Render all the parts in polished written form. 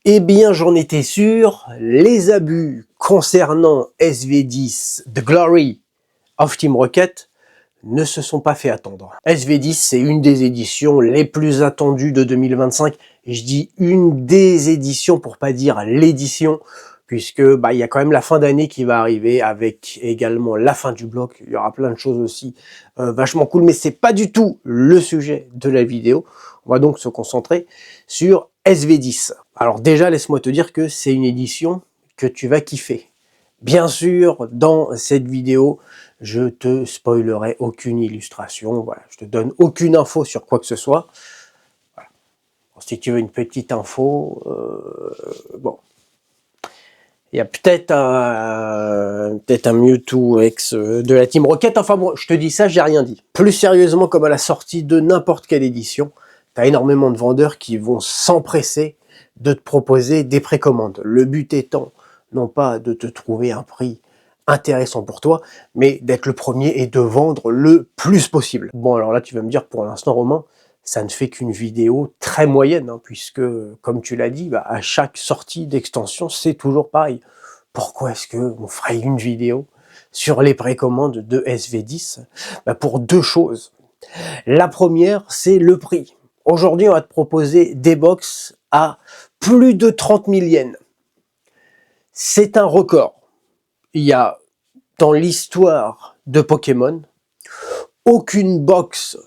Eh bien, j'en étais sûr, les abus concernant SV10 The Glory of Team Rocket ne se sont pas fait attendre. SV10, c'est une des éditions les plus attendues de 2025, et je dis une des éditions pour pas dire l'édition, puisque il y a quand même la fin d'année qui va arriver, avec également la fin du bloc. Il y aura plein de choses aussi vachement cool, mais c'est pas du tout le sujet de la vidéo. On va donc se concentrer sur SV10. Alors déjà, laisse-moi te dire que c'est une édition que tu vas kiffer. Bien sûr, dans cette vidéo, je te spoilerai aucune illustration, voilà, je te donne aucune info sur quoi que ce soit. Voilà. Si tu veux une petite info, bon, il y a peut-être un Mewtwo ex de la Team Rocket, enfin bon, je te dis ça, j'ai rien dit. Plus sérieusement, comme à la sortie de n'importe quelle édition, tu as énormément de vendeurs qui vont s'empresser de te proposer des précommandes. Le but étant, non pas de te trouver un prix intéressant pour toi, mais d'être le premier et de vendre le plus possible. Bon, alors là, tu vas me dire, pour l'instant, Romain, ça ne fait qu'une vidéo très moyenne, hein, puisque, comme tu l'as dit, à chaque sortie d'extension, c'est toujours pareil. Pourquoi est-ce qu'on ferait une vidéo sur les précommandes de SV10? Pour deux choses. La première, c'est le prix. Aujourd'hui, on va te proposer des box à plus de 30 000 yens. C'est un record. Il y a, dans l'histoire de Pokémon, aucune box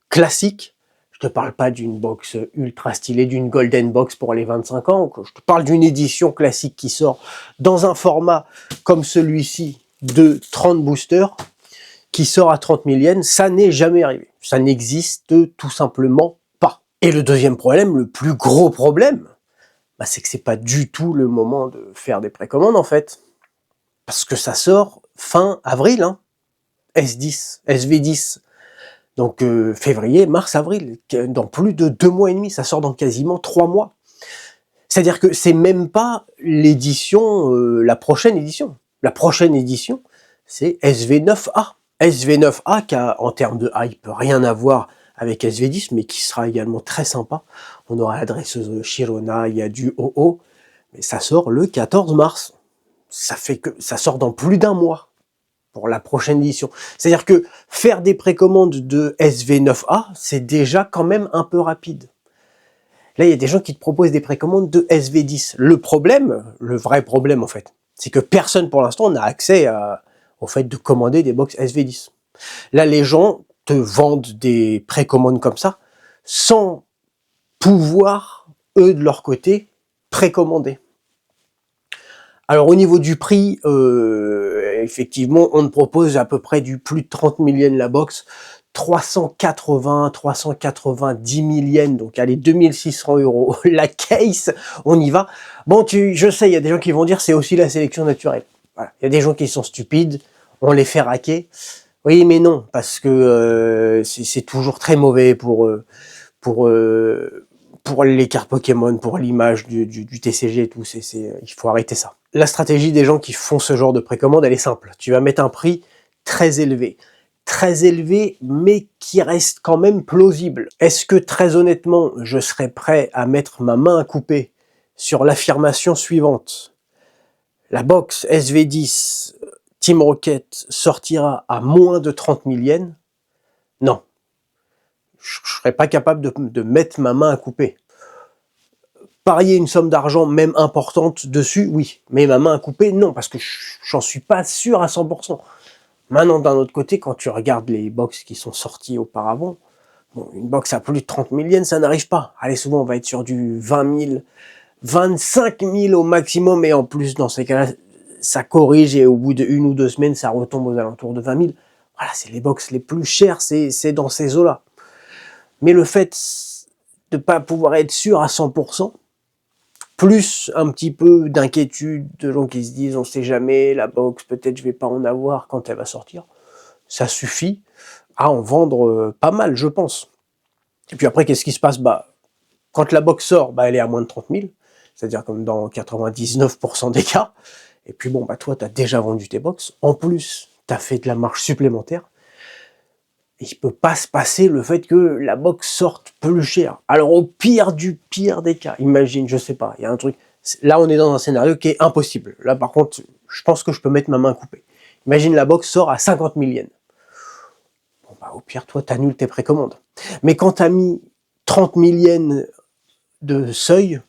classique, je te parle pas d'une box ultra stylée, d'une golden box pour les 25 ans, je te parle d'une édition classique qui sort dans un format comme celui-ci de 30 boosters, qui sort à 30 000 yens, ça n'est jamais arrivé. Ça n'existe tout simplement pas. Et le deuxième problème, le plus gros problème, c'est que c'est pas du tout le moment de faire des précommandes en fait. Parce que ça sort fin avril, hein. S10, SV10. Donc février, mars, avril, dans plus de 2 mois et demi, ça sort dans quasiment 3 mois. C'est-à-dire que c'est même pas l'édition, la prochaine édition. La prochaine édition, c'est SV9A. SV9A qui a, en termes de hype, rien à voir avec SV10, mais qui sera également très sympa. On aura l'adresseuse Sharona, il y a du OO, mais ça sort le 14 mars. Ça fait que ça sort dans plus d'un mois pour la prochaine édition. C'est-à-dire que faire des précommandes de SV9A, c'est déjà quand même un peu rapide. Là, il y a des gens qui te proposent des précommandes de SV10. Le problème, le vrai problème en fait, c'est que personne pour l'instant n'a accès au fait de commander des box SV10. Là, les gens te vendent des précommandes comme ça, sans pouvoir, eux, de leur côté, précommander. Alors au niveau du prix, effectivement, on te propose à peu près du plus de 30 000 yens la box, 390 000 yens, donc allez, 2600 € la case, on y va. Bon, je sais, il y a des gens qui vont dire c'est aussi la sélection naturelle. Voilà. Il y a des gens qui sont stupides, on les fait raquer. Oui, mais non, parce que c'est toujours très mauvais pour les cartes Pokémon, pour l'image du TCG et tout, il faut arrêter ça. La stratégie des gens qui font ce genre de précommande, elle est simple. Tu vas mettre un prix très élevé, mais qui reste quand même plausible. Est-ce que très honnêtement, je serais prêt à mettre ma main à couper sur l'affirmation suivante? La box SV10 Team Rocket sortira à moins de 30 000 yens? Non. Je ne serais pas capable de mettre ma main à couper. Parier une somme d'argent, même importante, dessus, oui. Mais ma main à couper, non, parce que j'en suis pas sûr à 100%. Maintenant, d'un autre côté, quand tu regardes les box qui sont sorties auparavant, bon, une box à plus de 30 000 yens, ça n'arrive pas. Allez, souvent, on va être sur du 20 000, 25 000 au maximum, et en plus, dans ces cas-là, ça corrige, et au bout de 1 ou 2 semaines, ça retombe aux alentours de 20 000. Voilà, c'est les box les plus chères, c'est dans ces eaux-là. Mais le fait de ne pas pouvoir être sûr à 100%, plus un petit peu d'inquiétude de gens qui se disent on sait jamais, la box, peut-être je vais pas en avoir quand elle va sortir, ça suffit à en vendre pas mal, je pense. Et puis après, qu'est-ce qui se passe? Quand la box sort, elle est à moins de 30 000, c'est-à-dire comme dans 99% des cas. Et puis bon, toi, tu as déjà vendu tes box. En plus, tu as fait de la marge supplémentaire. Il peut pas se passer le fait que la box sorte plus cher. Alors au pire du pire des cas, imagine, je sais pas, il y a un truc, Là, on est dans un scénario qui est impossible. Là, par contre, je pense que je peux mettre ma main coupée. Imagine la box sort à 50 000 yens. Bon, bah, au pire, toi, t'annules tes précommandes. Mais quand t'as mis 30 000 yens de seuil,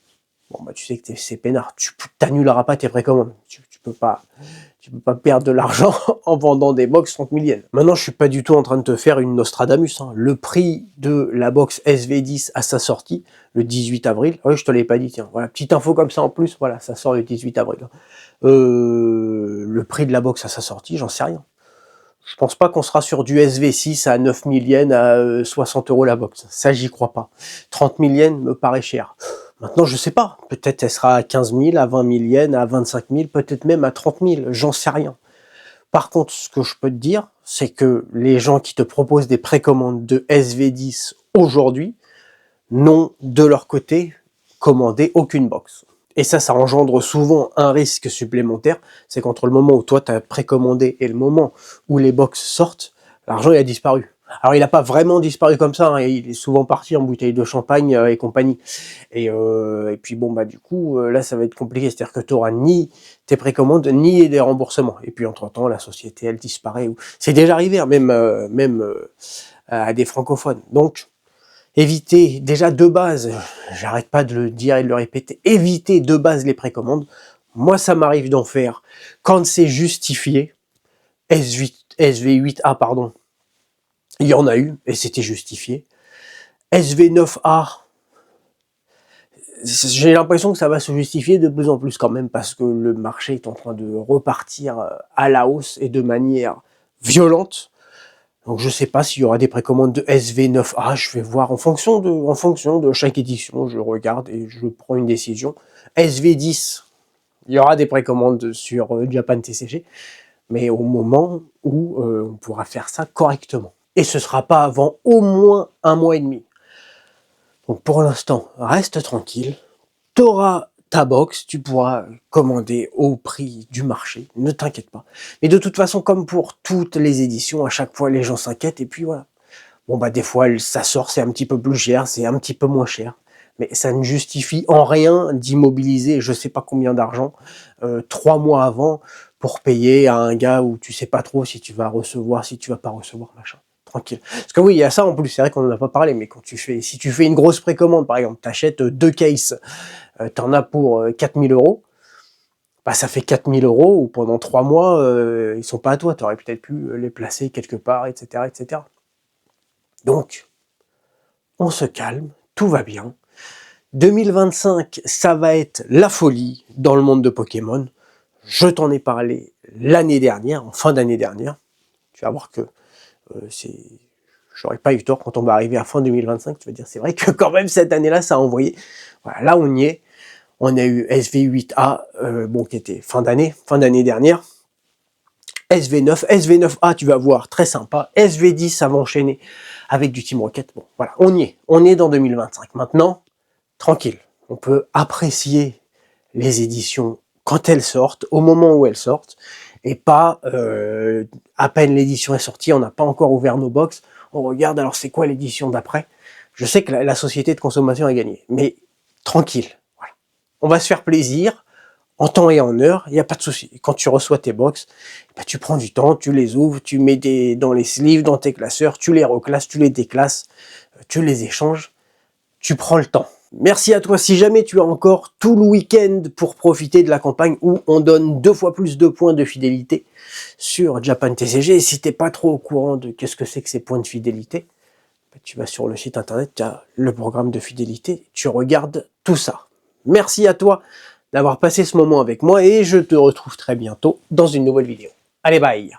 bon, bah, tu sais que c'est peinard. Tu t'annuleras pas tes précommandes. Tu peux pas perdre de l'argent en vendant des box 30 000 yens. Maintenant, je suis pas du tout en train de te faire une Nostradamus. Hein. Le prix de la box SV10 à sa sortie, le 18 avril, oui, je te l'ai pas dit, tiens, voilà, petite info comme ça en plus, voilà, ça sort le 18 avril. Le prix de la box à sa sortie, j'en sais rien. Je pense pas qu'on sera sur du SV6 à 9 000 yens à 60 € la box. Ça, j'y crois pas. 30 000 yens me paraît cher. Maintenant, je sais pas. Peut-être elle sera à 15 000, à 20 000 yens, à 25 000, peut-être même à 30 000. J'en sais rien. Par contre, ce que je peux te dire, c'est que les gens qui te proposent des précommandes de SV10 aujourd'hui n'ont de leur côté commandé aucune box. Et ça engendre souvent un risque supplémentaire, c'est qu'entre le moment où toi tu as précommandé et le moment où les box sortent, l'argent il a disparu. Alors il n'a pas vraiment disparu comme ça, hein, il est souvent parti en bouteille de champagne et compagnie. Et puis bon bah du coup là ça va être compliqué, c'est-à-dire que tu n'auras ni tes précommandes ni des remboursements. Et puis entre temps la société elle disparaît. C'est déjà arrivé, hein, même à des francophones. Donc éviter, déjà de base, j'arrête pas de le dire et de le répéter, éviter de base les précommandes. Moi, ça m'arrive d'en faire quand c'est justifié. SV8A, pardon, il y en a eu et c'était justifié. SV9A, j'ai l'impression que ça va se justifier de plus en plus quand même parce que le marché est en train de repartir à la hausse et de manière violente. Donc je sais pas s'il y aura des précommandes de SV9A, je vais voir en fonction de chaque édition, je regarde et je prends une décision. SV10, il y aura des précommandes sur Japan TCG, mais au moment où on pourra faire ça correctement. Et ce sera pas avant au moins 1 mois et demi. Donc pour l'instant, reste tranquille, tu auras ta box, tu pourras commander au prix du marché, ne t'inquiète pas. Mais de toute façon, comme pour toutes les éditions, à chaque fois les gens s'inquiètent et puis voilà. Bon bah des fois ça sort, c'est un petit peu plus cher, c'est un petit peu moins cher. Mais ça ne justifie en rien d'immobiliser je sais pas combien d'argent 3 mois avant pour payer à un gars où tu sais pas trop si tu vas recevoir, si tu vas pas recevoir, machin. Tranquille. Parce que oui, il y a ça en plus, c'est vrai qu'on en a pas parlé, mais si tu fais une grosse précommande, par exemple, tu achètes 2 cases, t'en as pour 4 000 €, bah ça fait 4 000 € où pendant 3 mois, ils sont pas à toi, tu aurais peut-être pu les placer quelque part, etc., etc. Donc, on se calme, tout va bien. 2025, ça va être la folie dans le monde de Pokémon. Je t'en ai parlé l'année dernière, en fin d'année dernière. Tu vas voir que j'aurais pas eu tort quand on va arriver à fin 2025. Tu vas dire, c'est vrai que quand même cette année-là, ça a envoyé. Voilà, là on y est. On a eu SV8A, bon, qui était fin d'année dernière. SV9, SV9A, tu vas voir, très sympa. SV10, ça va enchaîner avec du Team Rocket. Bon, voilà, on y est. On est dans 2025. Maintenant, tranquille. On peut apprécier les éditions quand elles sortent, au moment où elles sortent, et pas à peine l'édition est sortie, on n'a pas encore ouvert nos box, on regarde alors c'est quoi l'édition d'après. Je sais que la société de consommation a gagné, mais tranquille. Voilà. On va se faire plaisir, en temps et en heure, il n'y a pas de souci. Quand tu reçois tes box, bah, tu prends du temps, tu les ouvres, tu mets dans les sleeves, dans tes classeurs, tu les reclasses, tu les déclasses, tu les échanges, tu prends le temps. Merci à toi. Si jamais tu as encore tout le week-end pour profiter de la campagne où on donne 2 fois plus de points de fidélité sur Japan TCG, et si t'es pas trop au courant de qu'est-ce que c'est que ces points de fidélité, bah, tu vas sur le site internet, tu as le programme de fidélité, tu regardes tout ça. Merci à toi d'avoir passé ce moment avec moi et je te retrouve très bientôt dans une nouvelle vidéo. Allez, bye!